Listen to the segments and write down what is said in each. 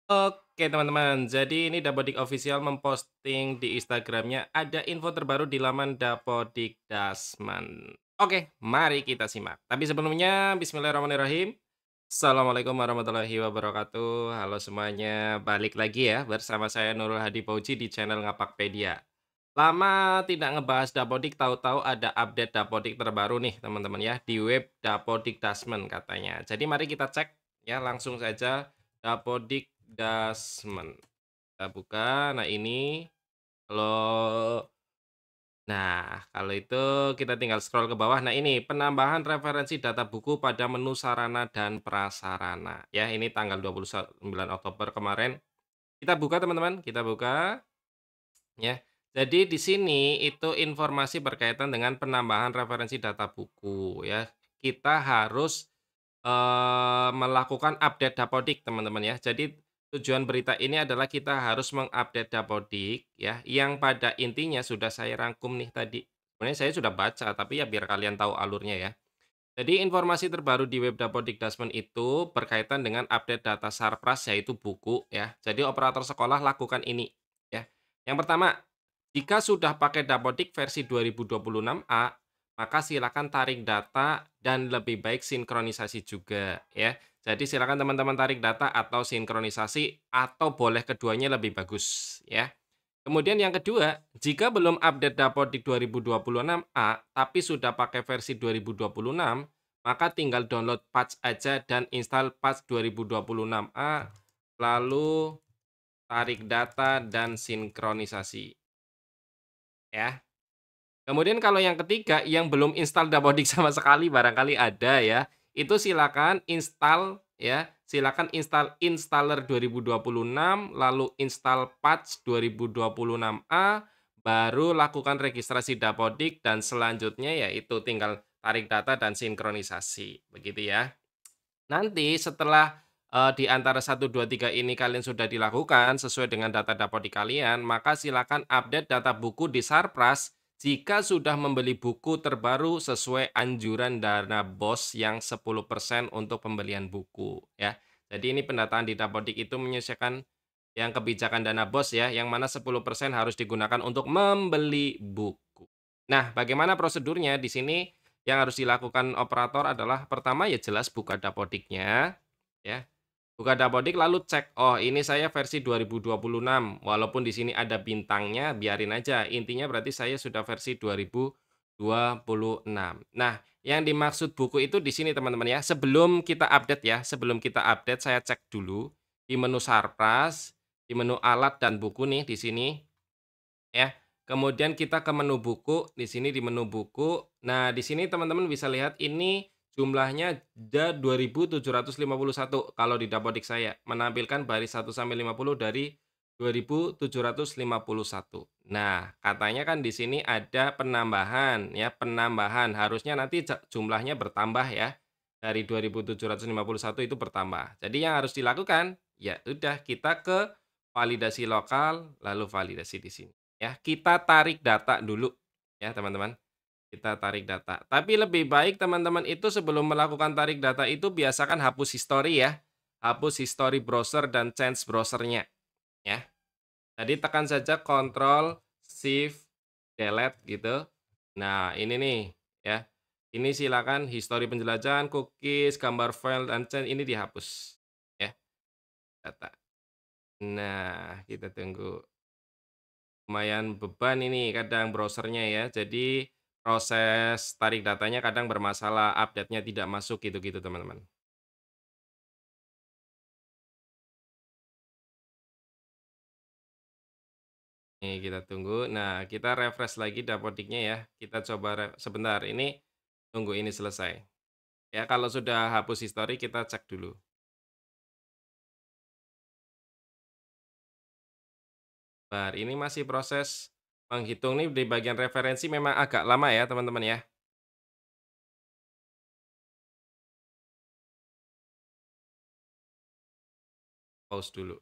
Oke teman-teman, jadi ini Dapodik Official memposting di Instagramnya ada info terbaru di laman Dapodik Dasman. Oke, mari kita simak. Tapi sebelumnya, Bismillahirrahmanirrahim. Assalamualaikum warahmatullahi wabarakatuh. Halo semuanya, balik lagi ya bersama saya Nurul Hadi Fauzi di channel Ngapakpedia. Lama tidak ngebahas Dapodik, tahu-tahu ada update Dapodik terbaru nih teman-teman ya di web Dapodik Dasmen katanya. Jadi mari kita cek ya langsung saja Dapodik Dasmen. Kita buka. Kalau itu kita tinggal scroll ke bawah. Nah, ini penambahan referensi data buku pada menu sarana dan prasarana. Ya, ini tanggal 29 Oktober kemarin. Kita buka teman-teman, kita buka ya. Jadi di sini itu informasi berkaitan dengan penambahan referensi data buku ya. Kita harus melakukan update Dapodik, teman-teman, ya. Jadi, tujuan berita ini adalah kita harus mengupdate Dapodik, ya, yang pada intinya sudah saya rangkum nih tadi. Sebenarnya saya sudah baca, tapi ya biar kalian tahu alurnya ya. Jadi, informasi terbaru di web Dapodik Dasmen itu berkaitan dengan update data Sarpras, yaitu buku, ya. Jadi, operator sekolah lakukan ini, ya. Yang pertama, jika sudah pakai Dapodik versi 2026A, maka silakan tarik data dan lebih baik sinkronisasi juga ya. Jadi silakan teman-teman tarik data atau sinkronisasi atau boleh keduanya lebih bagus ya. Kemudian yang kedua, jika belum update Dapodik 2026A tapi sudah pakai versi 2026, maka tinggal download patch aja dan install patch 2026A lalu tarik data dan sinkronisasi ya. Kemudian kalau yang ketiga, yang belum install Dapodik sama sekali barangkali ada ya, itu silakan install ya, silakan install installer 2026, lalu install patch 2026A, baru lakukan registrasi Dapodik dan selanjutnya yaitu tinggal tarik data dan sinkronisasi, begitu ya. Nanti setelah, di antara 1, 2, 3 ini kalian sudah dilakukan sesuai dengan data Dapodik kalian, maka silakan update data buku di Sarpras jika sudah membeli buku terbaru sesuai anjuran dana BOS yang 10% untuk pembelian buku, ya. Jadi ini pendataan di Dapodik itu menyesuaikan yang kebijakan dana BOS ya, yang mana 10% harus digunakan untuk membeli buku. Nah, bagaimana prosedurnya di sini? Yang harus dilakukan operator adalah pertama ya jelas buka Dapodiknya, ya. Buka Dapodik lalu cek, "Oh ini saya versi 2026." Walaupun di sini ada bintangnya biarin aja, intinya berarti saya sudah versi 2026. Nah, yang dimaksud buku itu di sini teman-teman ya, sebelum kita update ya, sebelum kita update saya cek dulu di menu Sarpras, di menu alat dan buku nih di sini. Ya, kemudian kita ke menu buku, di sini di menu buku. Nah, di sini teman-teman bisa lihat ini jumlahnya ada 2.751 kalau di Dapodik saya, menampilkan baris 1 sampai 50 dari 2.751. Nah, katanya kan di sini ada penambahan ya, penambahan. Harusnya nanti jumlahnya bertambah ya. Dari 2.751 itu bertambah. Jadi yang harus dilakukan, ya udah kita ke validasi lokal, lalu validasi di sini. Ya, kita tarik data dulu ya, teman-teman. Kita tarik data. Tapi lebih baik teman-teman itu sebelum melakukan tarik data itu biasakan hapus history ya. Hapus history browser dan change browsernya ya. Jadi tekan saja Ctrl Shift Delete gitu. Nah, ini nih ya. Ini silakan history penjelajahan, cookies, gambar file dan change ini dihapus ya, data. Nah, kita tunggu. Lumayan beban ini kadang browsernya ya. Jadi proses tarik datanya kadang bermasalah, update-nya tidak masuk gitu-gitu teman-teman. Nih kita tunggu. Nah, kita refresh lagi Dapodiknya ya. Kita coba sebentar ini tunggu ini selesai. Ya kalau sudah hapus history kita cek dulu. Ini masih proses menghitung nih di bagian referensi memang agak lama ya teman-teman ya. Pause dulu.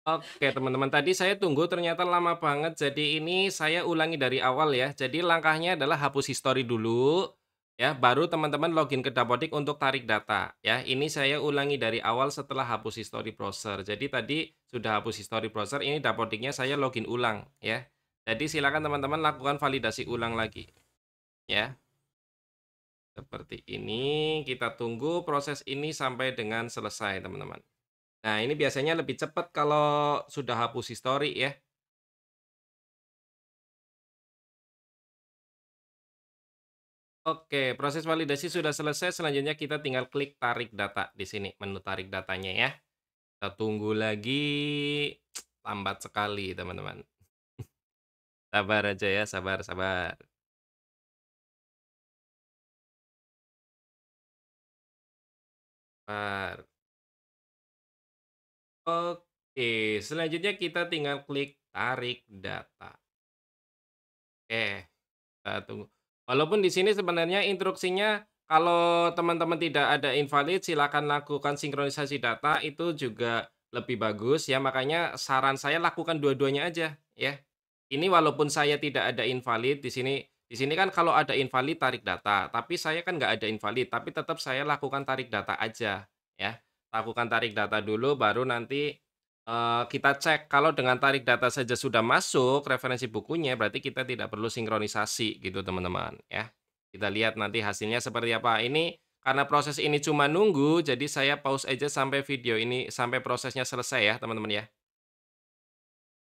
Oke teman-teman, tadi saya tunggu ternyata lama banget, jadi ini saya ulangi dari awal ya. Jadi langkahnya adalah hapus history dulu, ya, baru teman-teman login ke Dapodik untuk tarik data, ya. Ini saya ulangi dari awal setelah hapus history browser. Jadi tadi sudah hapus history browser, ini Dapodiknya saya login ulang, ya. Jadi silakan teman-teman lakukan validasi ulang lagi, ya. Seperti ini, kita tunggu proses ini sampai dengan selesai, teman-teman. Nah, ini biasanya lebih cepat kalau sudah hapus histori ya. Oke, proses validasi sudah selesai, selanjutnya kita tinggal klik tarik data di sini, menu tarik datanya ya. Kita tunggu lagi, lambat sekali teman-teman. Sabar aja ya, sabar sabar. Sabar. Oke, selanjutnya kita tinggal klik tarik data. Oke. Tunggu. Walaupun di sini sebenarnya instruksinya kalau teman-teman tidak ada invalid silakan lakukan sinkronisasi data itu juga lebih bagus ya, makanya saran saya lakukan dua-duanya aja ya. Ini walaupun saya tidak ada invalid di sini kan kalau ada invalid tarik data, tapi saya kan nggak ada invalid, tapi tetap saya lakukan tarik data aja ya. Lakukan tarik data dulu baru nanti kita cek kalau dengan tarik data saja sudah masuk referensi bukunya, berarti kita tidak perlu sinkronisasi gitu teman-teman ya. Kita lihat nanti hasilnya seperti apa. Ini karena proses ini cuma nunggu, jadi saya pause aja sampai video ini sampai prosesnya selesai ya teman-teman ya.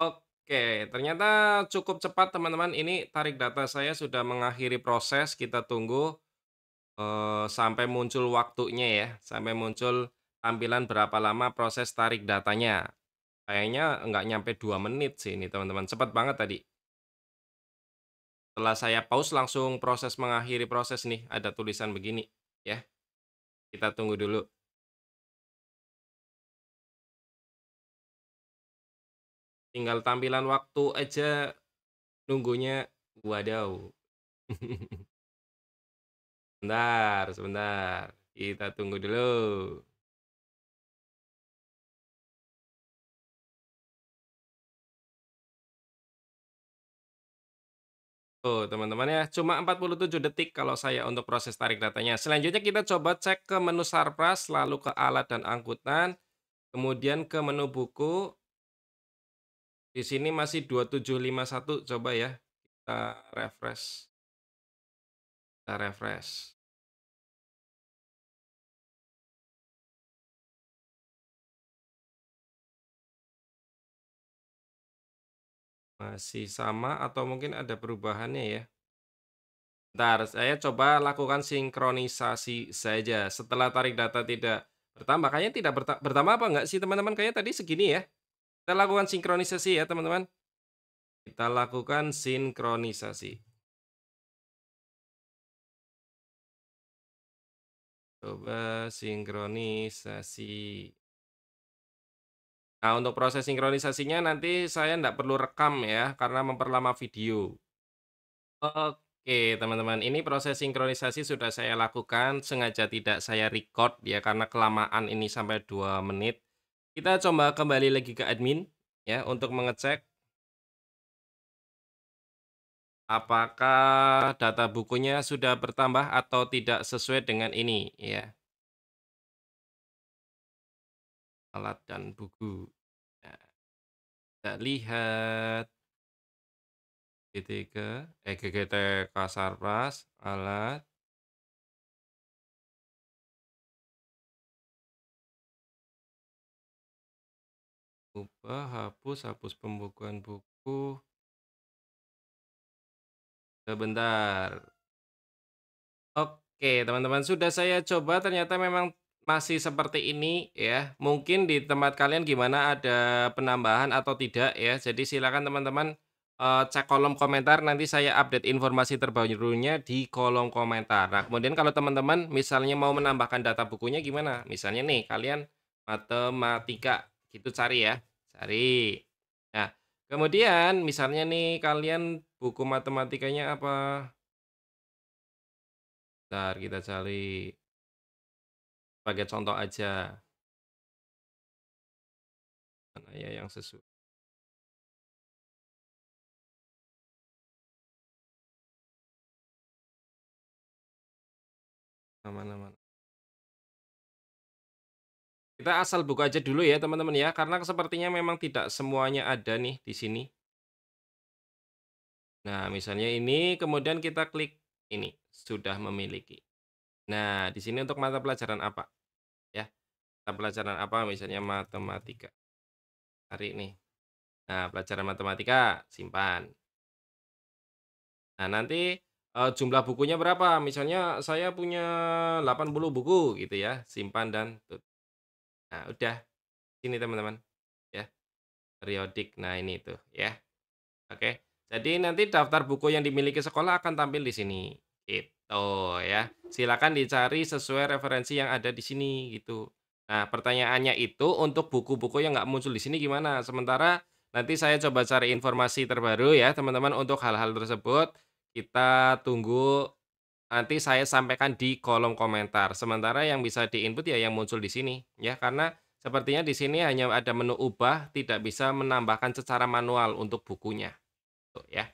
Oke, ternyata cukup cepat teman-teman. Ini tarik data saya sudah mengakhiri proses, kita tunggu, sampai muncul waktunya ya, sampai muncul tampilan berapa lama proses tarik datanya. Kayaknya nggak nyampe 2 menit sih ini teman-teman, cepet banget tadi. Setelah saya pause langsung proses mengakhiri proses nih, ada tulisan begini, ya. Kita tunggu dulu, tinggal tampilan waktu aja nunggunya wadaw. Sebentar sebentar, kita tunggu dulu. Tuh teman-teman ya, cuma 47 detik kalau saya untuk proses tarik datanya. Selanjutnya kita coba cek ke menu Sarpras, lalu ke alat dan angkutan, kemudian ke menu buku. Di sini masih 2751 coba ya, kita refresh kita refresh. Masih sama atau mungkin ada perubahannya ya? Bentar, saya coba lakukan sinkronisasi saja. Setelah tarik data tidak bertambah, kayaknya tidak bertambah apa enggak sih teman-teman? Kayaknya tadi segini ya. Kita lakukan sinkronisasi ya teman-teman. Kita lakukan sinkronisasi. Coba sinkronisasi. Nah, untuk proses sinkronisasinya nanti saya nggak perlu rekam ya, karena memperlama video. Oke, teman-teman, ini proses sinkronisasi sudah saya lakukan, sengaja tidak saya record ya, karena kelamaan ini sampai 2 menit. Kita coba kembali lagi ke admin, ya, untuk mengecek apakah data bukunya sudah bertambah atau tidak sesuai dengan ini, ya, alat dan buku. Nah, kita lihat GTK, GGTK Sarpras, alat, ubah, hapus, hapus pembukuan buku. Sebentar. Oke, teman-teman, sudah saya coba ternyata memang masih seperti ini ya. Mungkin di tempat kalian gimana, ada penambahan atau tidak ya. Jadi silakan teman-teman, cek kolom komentar, nanti saya update informasi terbarunya di kolom komentar. Nah, kemudian kalau teman-teman misalnya mau menambahkan data bukunya gimana? Misalnya nih, kalian matematika, gitu cari ya, cari. Nah, kemudian misalnya nih kalian buku matematikanya apa? Bentar kita cari. Sebagai contoh aja, mana ya yang Aman aman. Kita asal buka aja dulu ya teman-teman ya, karena sepertinya memang tidak semuanya ada nih di sini. Nah, misalnya ini, kemudian kita klik ini, sudah memiliki. Nah, di sini untuk mata pelajaran apa, ya, mata pelajaran apa, misalnya matematika, cari nih. Nah, pelajaran matematika, simpan. Nah, nanti, jumlah bukunya berapa, misalnya saya punya 80 buku gitu ya, simpan dan nah, udah, sini teman-teman, ya, periodik. Nah, ini tuh, ya. Oke. Jadi nanti daftar buku yang dimiliki sekolah akan tampil di sini, gitu ya. Silakan dicari sesuai referensi yang ada di sini, gitu. Nah, pertanyaannya itu untuk buku-buku yang nggak muncul di sini gimana? Sementara nanti saya coba cari informasi terbaru ya, teman-teman, untuk hal-hal tersebut. Kita tunggu nanti saya sampaikan di kolom komentar. Sementara yang bisa di-input ya yang muncul di sini, ya. Karena sepertinya di sini hanya ada menu ubah, tidak bisa menambahkan secara manual untuk bukunya. Tuh ya.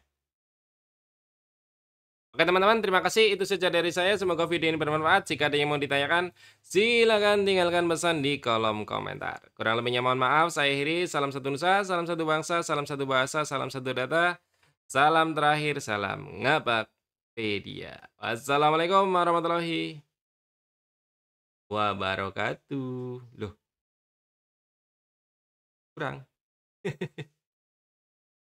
Oke teman-teman, terima kasih. Itu saja dari saya. Semoga video ini bermanfaat. Jika ada yang mau ditanyakan, silakan tinggalkan pesan di kolom komentar. Kurang lebihnya mohon maaf. Saya akhiri. Salam satu nusa, salam satu bangsa, salam satu bahasa, salam satu data. Salam terakhir, salam Ngabakpedia. Wassalamualaikum warahmatullahi wabarakatuh. Loh, kurang.